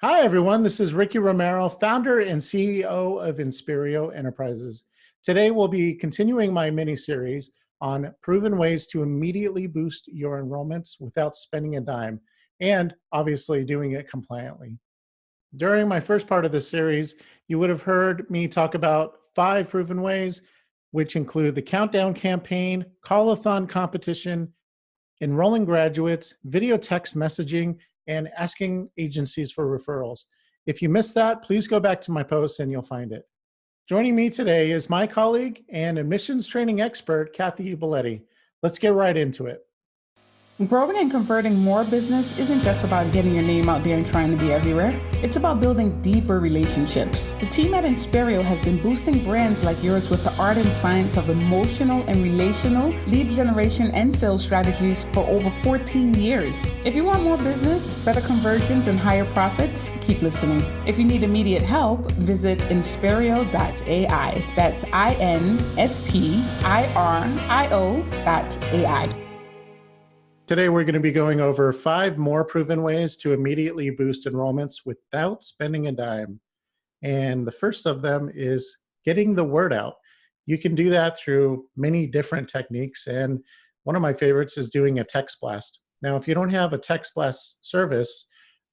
Hi, everyone. This is Ricky Romero, founder and CEO of Inspirio Enterprises. Today, we'll be continuing my mini-series on proven ways to immediately boost your enrollments without spending a dime, and obviously doing it compliantly. During my first part of the series, you would have heard me talk about 5 proven ways, which include the countdown campaign, call-a-thon competition, enrolling graduates, video text messaging, and asking agencies for referrals. If you missed that, please go back to my post and you'll find it. Joining me today is my colleague and admissions training expert, Kathy Belletty. Let's get right into it. Growing and converting more business isn't just about getting your name out there and trying to be everywhere. It's about building deeper relationships. The team at Inspirio has been boosting brands like yours with the art and science of emotional and relational lead generation and sales strategies for over 14 years. If you want more business, better conversions, and higher profits, keep listening. If you need immediate help, visit Inspirio.ai. That's INSPIRIO.ai. Today, we're going to be going over 5 more proven ways to immediately boost enrollments without spending a dime. And the first of them is getting the word out. You can do that through many different techniques. And one of my favorites is doing a text blast. Now, if you don't have a text blast service,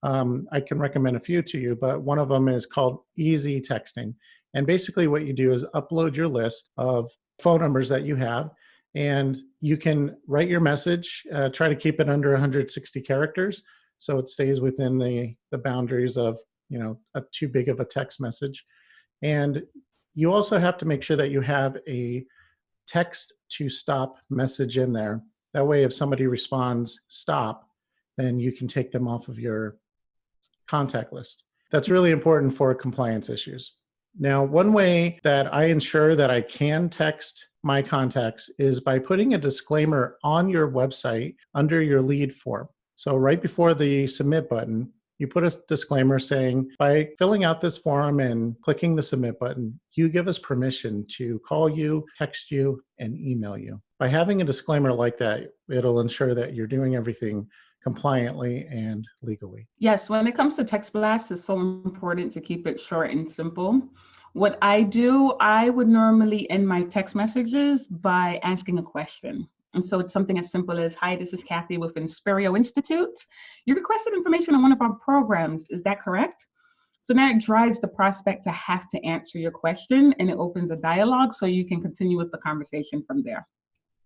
I can recommend a few to you, but one of them is called easy texting. And basically what you do is upload your list of phone numbers that you have, and you can write your message, try to keep it under 160 characters so it stays within the boundaries of, too big of a text message. And you also have to make sure that you have a text to stop message in there. That way, if somebody responds stop, then you can take them off of your contact list. That's really important for compliance issues. Now, one way that I ensure that I can text my contacts is by putting a disclaimer on your website under your lead form. So right before the submit button, you put a disclaimer saying, by filling out this form and clicking the submit button, you give us permission to call you, text you, and email you. By having a disclaimer like that, it'll ensure that you're doing everything compliantly and legally. Yes, when it comes to text blasts, it's so important to keep it short and simple. What I do, I would normally end my text messages by asking a question. And so it's something as simple as, hi, this is Kathy with Inspirio Institute. You requested information on one of our programs. Is that correct? So now it drives the prospect to have to answer your question, and it opens a dialogue so you can continue with the conversation from there.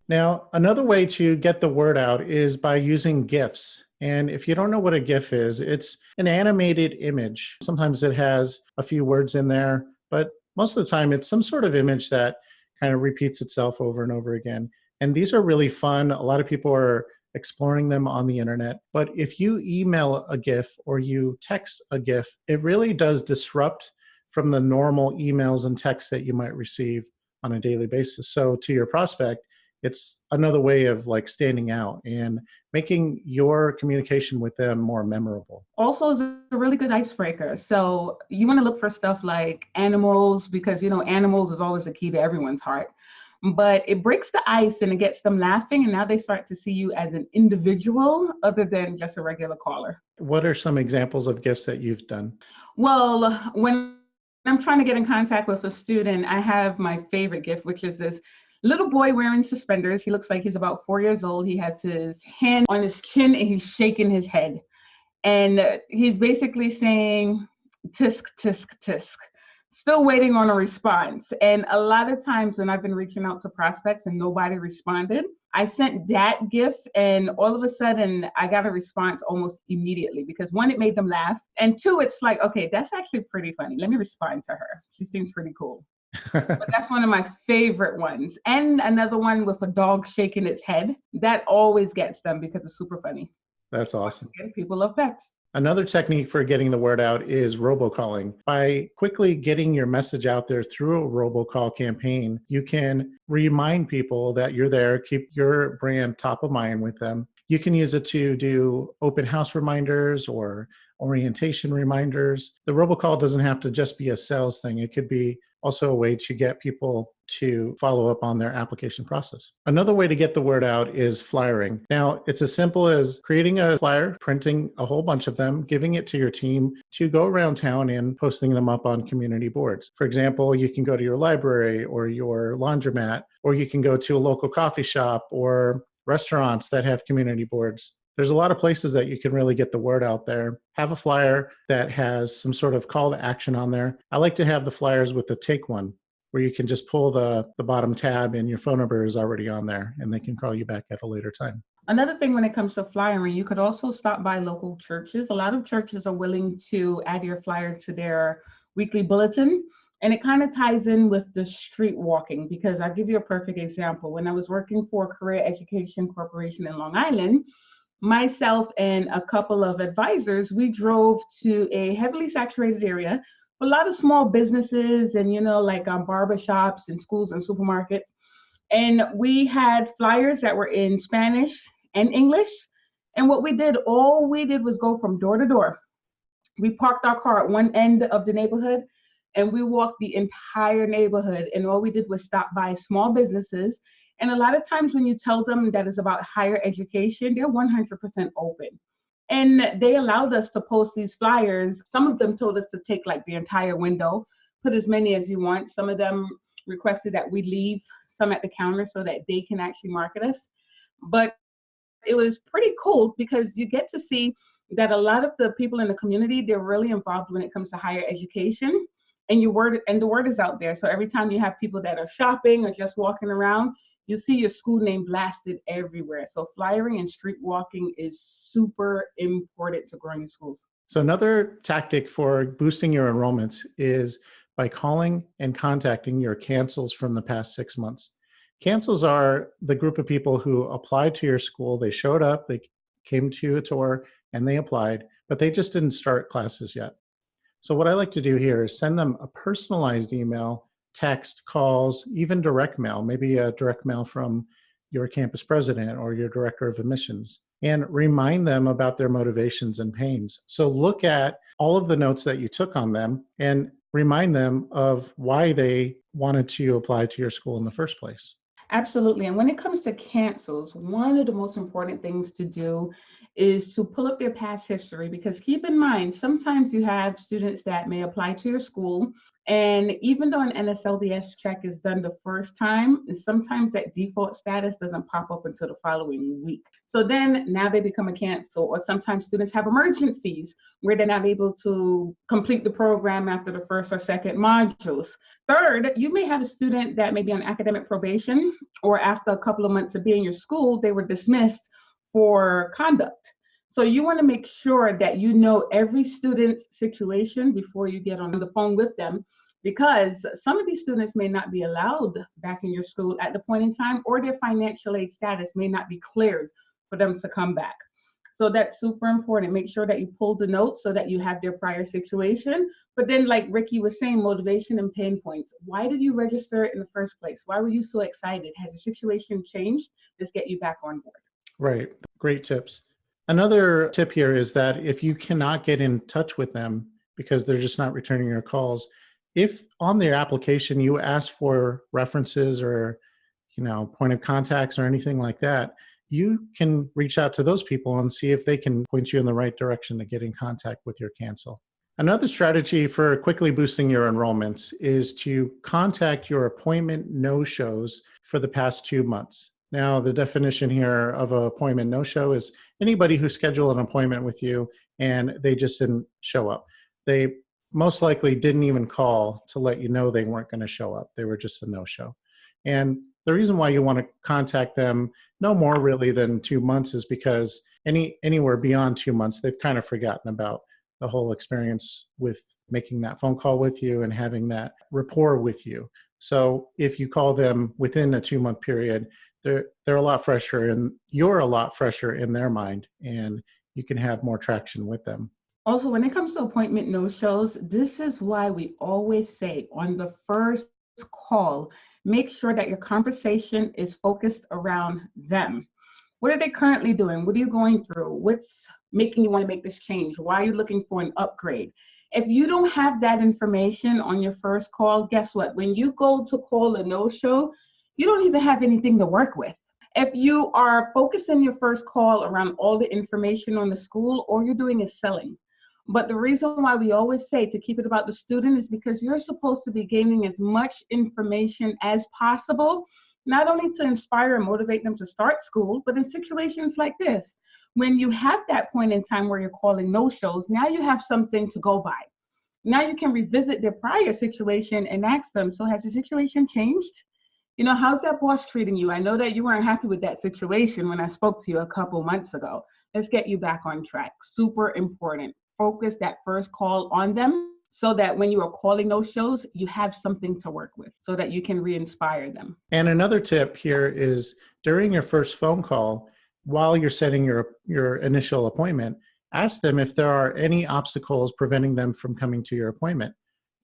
Now, another way to get the word out is by using GIFs. And if you don't know what a GIF is, it's an animated image. Sometimes it has a few words in there, but most of the time it's some sort of image that kind of repeats itself over and over again. And these are really fun. A lot of people are exploring them on the internet. But if you email a GIF or you text a GIF, it really does disrupt from the normal emails and texts that you might receive on a daily basis. So to your prospect, it's another way of standing out and making your communication with them more memorable. Also is a really good icebreaker. So you want to look for stuff like animals, because animals is always the key to everyone's heart. But it breaks the ice and it gets them laughing, and now they start to see you as an individual other than just a regular caller. What are some examples of gifts that you've done? Well, when I'm trying to get in contact with a student, I have my favorite gift, which is this little boy wearing suspenders. He looks like he's about 4 years old. He has his hand on his chin and he's shaking his head. And he's basically saying, tisk, tisk, tisk. Still waiting on a response. And a lot of times when I've been reaching out to prospects and nobody responded, I sent that gift, and all of a sudden I got a response almost immediately, because 1, it made them laugh, and 2, it's like, okay, that's actually pretty funny. Let me respond to her. She seems pretty cool. But that's one of my favorite ones. And another one with a dog shaking its head. That always gets them because it's super funny. That's awesome. People love pets. Another technique for getting the word out is robocalling. By quickly getting your message out there through a robocall campaign, you can remind people that you're there, keep your brand top of mind with them, You can use it to do open house reminders or orientation reminders. The robocall doesn't have to just be a sales thing. It could be also a way to get people to follow up on their application process. Another way to get the word out is flyering. Now, it's as simple as creating a flyer, printing a whole bunch of them, giving it to your team to go around town and posting them up on community boards. For example, you can go to your library or your laundromat, or you can go to a local coffee shop or restaurants that have community boards. There's a lot of places that you can really get the word out there. Have a flyer that has some sort of call to action on there. I like to have the flyers with the take one, where you can just pull the bottom tab and your phone number is already on there and they can call you back at a later time. Another thing when it comes to flyering, you could also stop by local churches. A lot of churches are willing to add your flyer to their weekly bulletin. And it kind of ties in with the street walking, because I'll give you a perfect example. When I was working for Career Education Corporation in Long Island, myself and a couple of advisors, we drove to a heavily saturated area, a lot of small businesses and, like barber shops and schools and supermarkets. And we had flyers that were in Spanish and English. And all we did was go from door to door. We parked our car at one end of the neighborhood and we walked the entire neighborhood. And all we did was stop by small businesses. And a lot of times when you tell them that it's about higher education, they're 100% open. And they allowed us to post these flyers. Some of them told us to take like the entire window, put as many as you want. Some of them requested that we leave some at the counter so that they can actually market us. But it was pretty cool because you get to see that a lot of the people in the community, they're really involved when it comes to higher education. And the word is out there. So every time you have people that are shopping or just walking around, you see your school name blasted everywhere. So flyering and street walking is super important to growing schools. So another tactic for boosting your enrollments is by calling and contacting your cancels from the past 6 months. Cancels are the group of people who applied to your school. They showed up, they came to a tour, and they applied, but they just didn't start classes yet. So what I like to do here is send them a personalized email, text, calls, even direct mail, maybe a direct mail from your campus president or your director of admissions, and remind them about their motivations and pains. So look at all of the notes that you took on them and remind them of why they wanted to apply to your school in the first place. Absolutely. And when it comes to cancels, one of the most important things to do is to pull up their past history, because keep in mind, sometimes you have students that may apply to your school. And even though an NSLDS check is done the first time, sometimes that default status doesn't pop up until the following week. So then now they become a cancel, or sometimes students have emergencies where they're not able to complete the program after the first or second modules. Third, you may have a student that may be on academic probation, or after a couple of months of being in your school, they were dismissed for conduct. So you want to make sure that you know every student's situation before you get on the phone with them, because some of these students may not be allowed back in your school at the point in time, or their financial aid status may not be cleared for them to come back. So that's super important. Make sure that you pull the notes so that you have their prior situation. But then, like Ricky was saying, motivation and pain points. Why did you register in the first place? Why were you so excited? Has the situation changed? Let's get you back on board. Right. Great tips. Another tip here is that if you cannot get in touch with them because they're just not returning your calls, if on their application you ask for references or, point of contacts or anything like that, you can reach out to those people and see if they can point you in the right direction to get in contact with your cancel. Another strategy for quickly boosting your enrollments is to contact your appointment no-shows for the past 2 months. Now, the definition here of an appointment no-show is anybody who scheduled an appointment with you and they just didn't show up. They most likely didn't even call to let you know they weren't going to show up. They were just a no-show. And the reason why you want to contact them no more really than 2 months is because anywhere beyond 2 months, they've kind of forgotten about the whole experience with making that phone call with you and having that rapport with you. So if you call them within a 2-month period, they're a lot fresher and you're a lot fresher in their mind, and you can have more traction with them. Also, when it comes to appointment no-shows, this is why we always say on the first call, make sure that your conversation is focused around them. What are they currently doing? What are you going through? What's making you want to make this change? Why are you looking for an upgrade? If you don't have that information on your first call, guess what? When you go to call a no-show, you don't even have anything to work with. If you are focusing your first call around all the information on the school, all you're doing is selling. But the reason why we always say to keep it about the student is because you're supposed to be gaining as much information as possible, not only to inspire and motivate them to start school, but in situations like this, when you have that point in time where you're calling no-shows, now you have something to go by. Now you can revisit their prior situation and ask them, so has the situation changed? You know, how's that boss treating you? I know that you weren't happy with that situation when I spoke to you a couple months ago. Let's get you back on track. Super important. Focus that first call on them so that when you are calling those shows, you have something to work with so that you can re-inspire them. And another tip here is during your first phone call, while you're setting your initial appointment, ask them if there are any obstacles preventing them from coming to your appointment.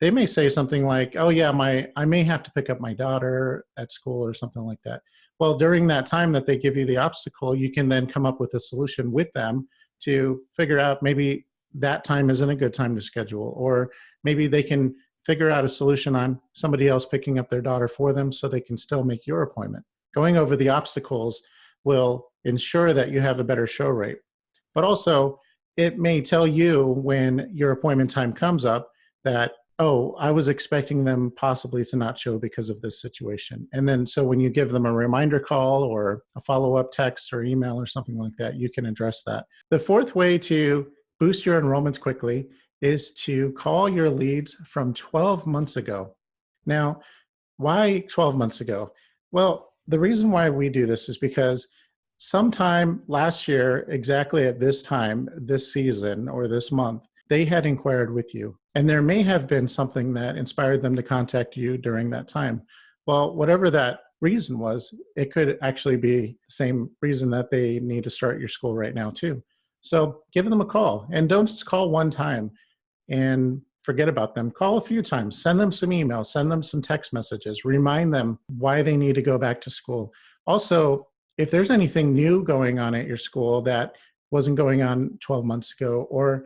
They may say something like, oh yeah, I may have to pick up my daughter at school or something like that. Well, during that time that they give you the obstacle, you can then come up with a solution with them to figure out maybe that time isn't a good time to schedule, or maybe they can figure out a solution on somebody else picking up their daughter for them so they can still make your appointment. Going over the obstacles will ensure that you have a better show rate. But also, it may tell you when your appointment time comes up that, oh, I was expecting them possibly to not show because of this situation. And then so when you give them a reminder call or a follow-up text or email or something like that, you can address that. The fourth way to boost your enrollments quickly is to call your leads from 12 months ago. Now, why 12 months ago? Well, the reason why we do this is because sometime last year, exactly at this time, this season or this month, they had inquired with you. And there may have been something that inspired them to contact you during that time. Well, whatever that reason was, it could actually be the same reason that they need to start your school right now too. So give them a call, and don't just call one time and forget about them. Call a few times, send them some emails, send them some text messages, remind them why they need to go back to school. Also, if there's anything new going on at your school that wasn't going on 12 months ago, or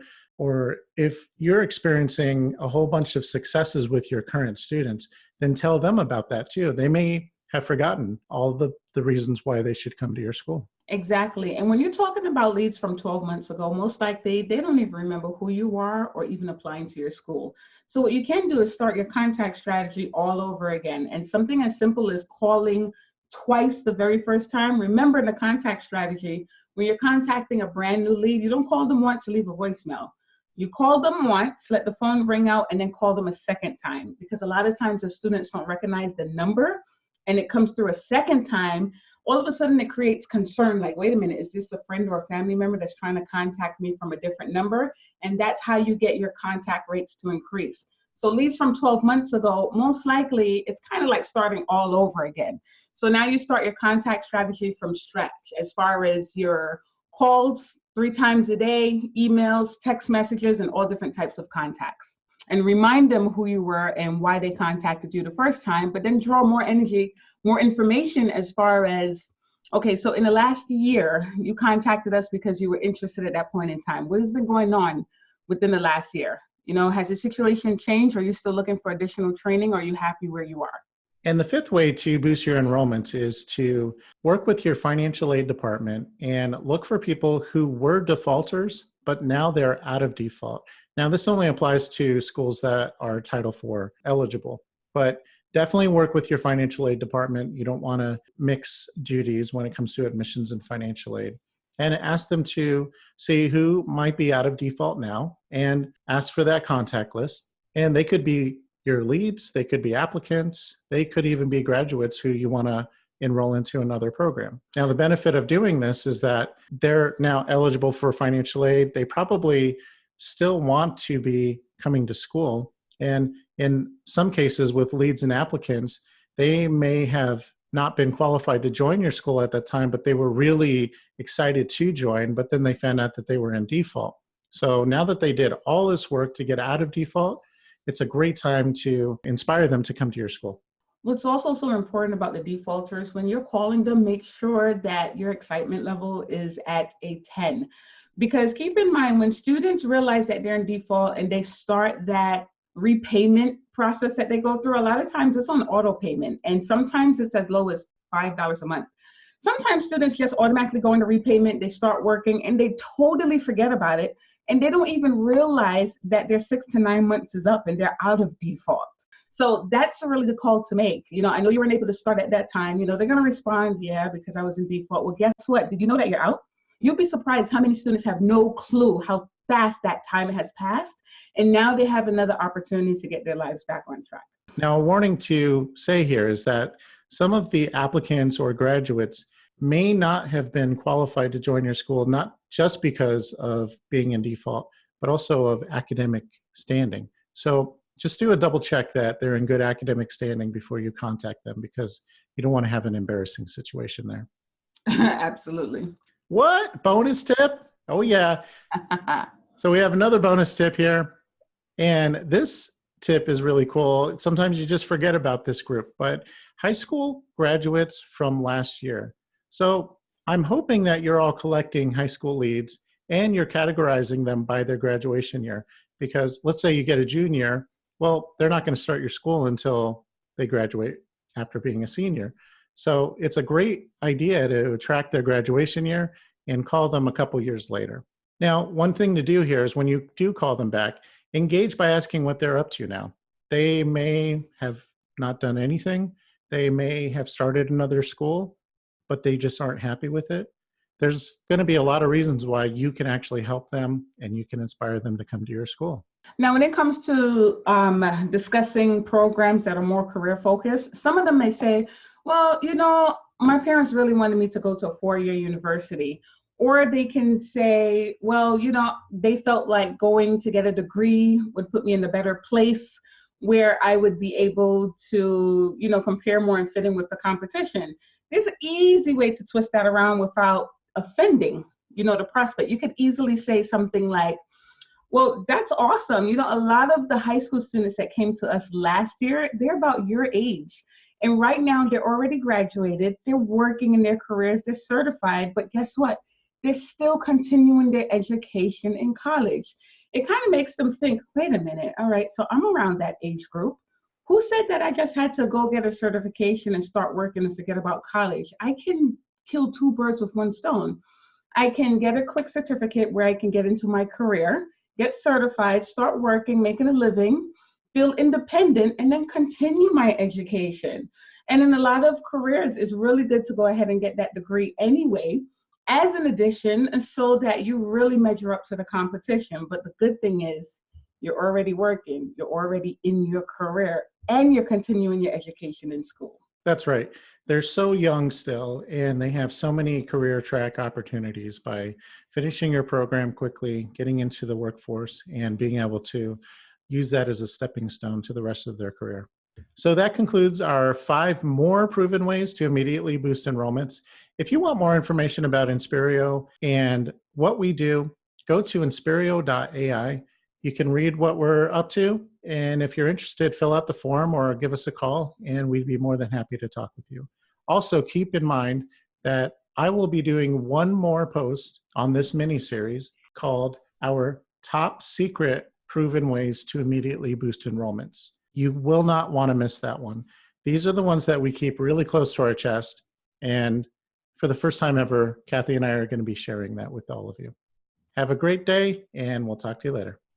if you're experiencing a whole bunch of successes with your current students, then tell them about that too. They may have forgotten all the reasons why they should come to your school. Exactly. And when you're talking about leads from 12 months ago, most likely they don't even remember who you are or even applying to your school. So what you can do is start your contact strategy all over again. And something as simple as calling twice the very first time. Remember the contact strategy, when you're contacting a brand new lead, you don't call them once and leave a voicemail. You call them once, let the phone ring out, and then call them a second time. Because a lot of times if students don't recognize the number and it comes through a second time, all of a sudden it creates concern, like, wait a minute, is this a friend or a family member that's trying to contact me from a different number? And that's how you get your contact rates to increase. So leads from 12 months ago, most likely it's kind of like starting all over again. So now you start your contact strategy from scratch as far as your calls 3 times a day, emails, text messages, and all different types of contacts. And remind them who you were and why they contacted you the first time, but then draw more energy, more information as far as, okay, so in the last year, you contacted us because you were interested at that point in time. What has been going on within the last year? You know, has the situation changed? Are you still looking for additional training? Or are you happy where you are? And the fifth way to boost your enrollments is to work with your financial aid department and look for people who were defaulters, but now they're out of default. Now, this only applies to schools that are Title IV eligible, but definitely work with your financial aid department. You don't want to mix duties when it comes to admissions and financial aid. And ask them to see who might be out of default now and ask for that contact list. And they could be your leads, they could be applicants, they could even be graduates who you want to enroll into another program. Now, the benefit of doing this is that they're now eligible for financial aid. They probably still want to be coming to school. And in some cases with leads and applicants, they may have not been qualified to join your school at that time, but they were really excited to join, but then they found out that they were in default. So now that they did all this work to get out of default, it's a great time to inspire them to come to your school. What's also so important about the defaulters, when you're calling them, make sure that your excitement level is at a 10. Because keep in mind, when students realize that they're in default and they start that repayment process that they go through, a lot of times it's on auto payment. And sometimes it's as low as $5 a month. Sometimes students just automatically go into repayment, they start working, and they totally forget about it. And they don't even realize that their 6 to 9 months is up and they're out of default. So that's a really good call to make. I know you weren't able to start at that time. They're going to respond, yeah, because I was in default. Well, guess what? Did you know that you're out? You'll be surprised how many students have no clue how fast that time has passed. And now they have another opportunity to get their lives back on track. Now, a warning to say here is that some of the applicants or graduates may not have been qualified to join your school, not just because of being in default, but also of academic standing. So just do a double check that they're in good academic standing before you contact them, because you don't want to have an embarrassing situation there. Absolutely. What? Bonus tip? Oh, yeah. So we have another bonus tip here. And this tip is really cool. Sometimes you just forget about this group, but high school graduates from last year. So I'm hoping that you're all collecting high school leads and you're categorizing them by their graduation year. Because let's say you get a junior, well, they're not going to start your school until they graduate after being a senior. So it's a great idea to track their graduation year and call them a couple years later. Now, one thing to do here is when you do call them back, engage by asking what they're up to now. They may have not done anything. They may have started another school, but they just aren't happy with it. There's going to be a lot of reasons why you can actually help them and you can inspire them to come to your school. Now, when it comes to discussing programs that are more career focused, some of them may say, well, my parents really wanted me to go to a 4-year university. Or they can say, well, they felt like going to get a degree would put me in a better place where I would be able to, compare more and fit in with the competition. There's an easy way to twist that around without offending, the prospect. You could easily say something like, well, that's awesome. A lot of the high school students that came to us last year, they're about your age. And right now they're already graduated. They're working in their careers. They're certified. But guess what? They're still continuing their education in college. It kind of makes them think, wait a minute. All right, so I'm around that age group. Who said that I just had to go get a certification and start working and forget about college? I can kill 2 birds with 1 stone. I can get a quick certificate where I can get into my career, get certified, start working, making a living, feel independent, and then continue my education. And in a lot of careers, it's really good to go ahead and get that degree anyway, as an addition, so that you really measure up to the competition. But the good thing is you're already working, you're already in your career, and you're continuing your education in school. That's right. They're so young still, and they have so many career track opportunities by finishing your program quickly, getting into the workforce, and being able to use that as a stepping stone to the rest of their career. So that concludes our 5 more proven ways to immediately boost enrollments. If you want more information about Inspirio and what we do, go to inspirio.ai. You can read what we're up to. And if you're interested, fill out the form or give us a call, and we'd be more than happy to talk with you. Also, keep in mind that I will be doing one more post on this mini-series called Our Top Secret Proven Ways to Immediately Boost Enrollments. You will not want to miss that one. These are the ones that we keep really close to our chest. And for the first time ever, Kathy and I are going to be sharing that with all of you. Have a great day, and we'll talk to you later.